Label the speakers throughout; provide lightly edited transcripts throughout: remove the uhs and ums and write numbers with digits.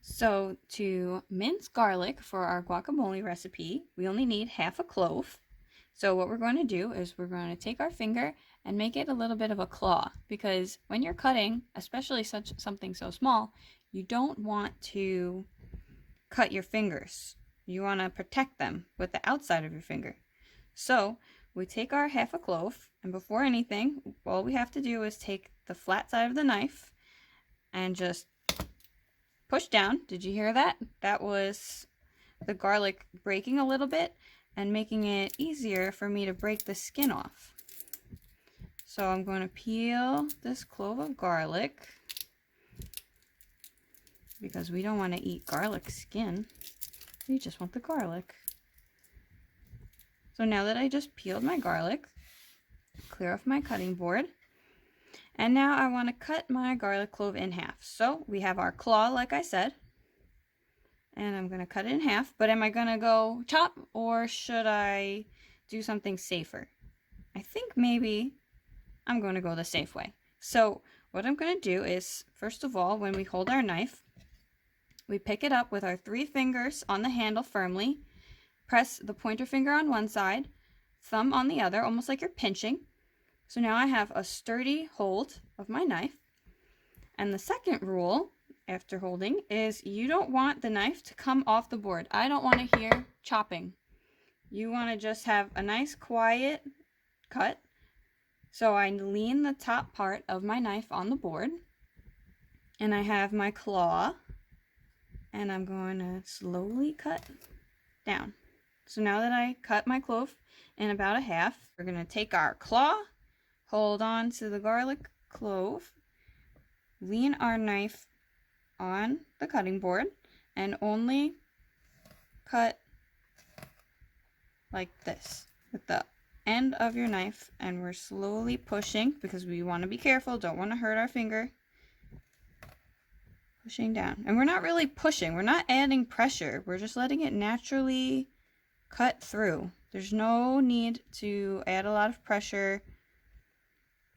Speaker 1: So to mince garlic for our guacamole recipe, we only need half a clove. So what we're going to do is we're going to take our finger and make it a little bit of a claw, because when you're cutting, especially something so small, you don't want to cut your fingers. You want to protect them with the outside of your finger. So we take our half a clove, and before anything, all we have to do is take the flat side of the knife and just push down. Did you hear that? That was the garlic breaking a little bit and making it easier for me to break the skin off. So I'm going to peel this clove of garlic because we don't want to eat garlic skin. We just want the garlic. So now that I just peeled my garlic, clear off my cutting board. And now I want to cut my garlic clove in half. So we have our claw, like I said, and I'm going to cut it in half. But am I going to go chop, or should I do something safer? I think maybe I'm going to go the safe way. So what I'm going to do is, first of all, when we hold our knife, we pick it up with our 3 fingers on the handle firmly, press the pointer finger on one side, thumb on the other, almost like you're pinching. So now I have a sturdy hold of my knife. And the second rule after holding is you don't want the knife to come off the board. I don't want to hear chopping. You want to just have a nice quiet cut. So I lean the top part of my knife on the board, and I have my claw, and I'm going to slowly cut down. So now that I cut my clove in about a half, we're going to take our claw, hold on to the garlic clove, lean our knife on the cutting board, and only cut like this with the end of your knife. And we're slowly pushing because we want to be careful, don't want to hurt our finger. Pushing down. And we're not really pushing, we're not adding pressure, we're just letting it naturally cut through. There's no need to add a lot of pressure.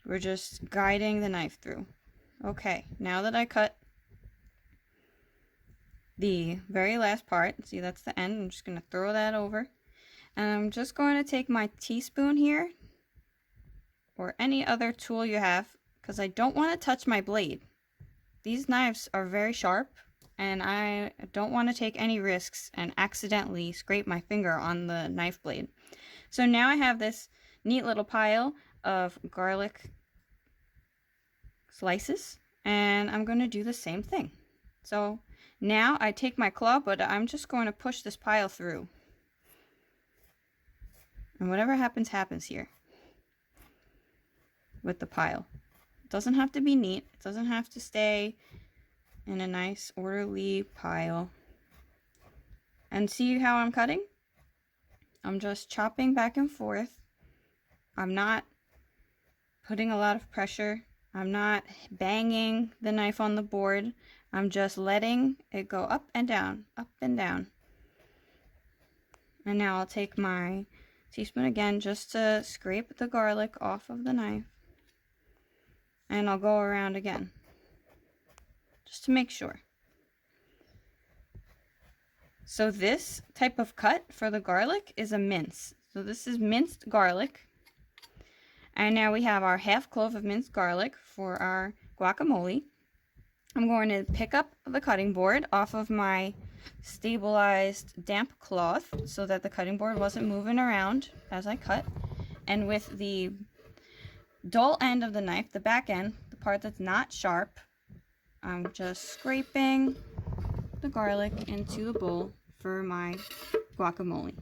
Speaker 1: We're just guiding the knife through. Okay, now that I cut the very last part, see, that's the end, I'm just going to throw that over. And I'm just going to take my teaspoon here, or any other tool you have, because I don't want to touch my blade. These knives are very sharp, and I don't want to take any risks and accidentally scrape my finger on the knife blade. So now I have this neat little pile of garlic slices, and I'm going to do the same thing. So now I take my claw, but I'm just going to push this pile through. And whatever happens, happens here with the pile. It doesn't have to be neat. It doesn't have to stay in a nice orderly pile. And see how I'm cutting? I'm just chopping back and forth. I'm not putting a lot of pressure. I'm not banging the knife on the board. I'm just letting it go up and down, up and down. And now I'll take my teaspoon again just to scrape the garlic off of the knife. And I'll go around again, just to make sure. So this type of cut for the garlic is a mince. So this is minced garlic. And now we have our half clove of minced garlic for our guacamole. I'm going to pick up the cutting board off of my stabilized damp cloth so that the cutting board wasn't moving around as I cut. And with the dull end of the knife, the back end, the part that's not sharp, I'm just scraping the garlic into the bowl for my guacamole.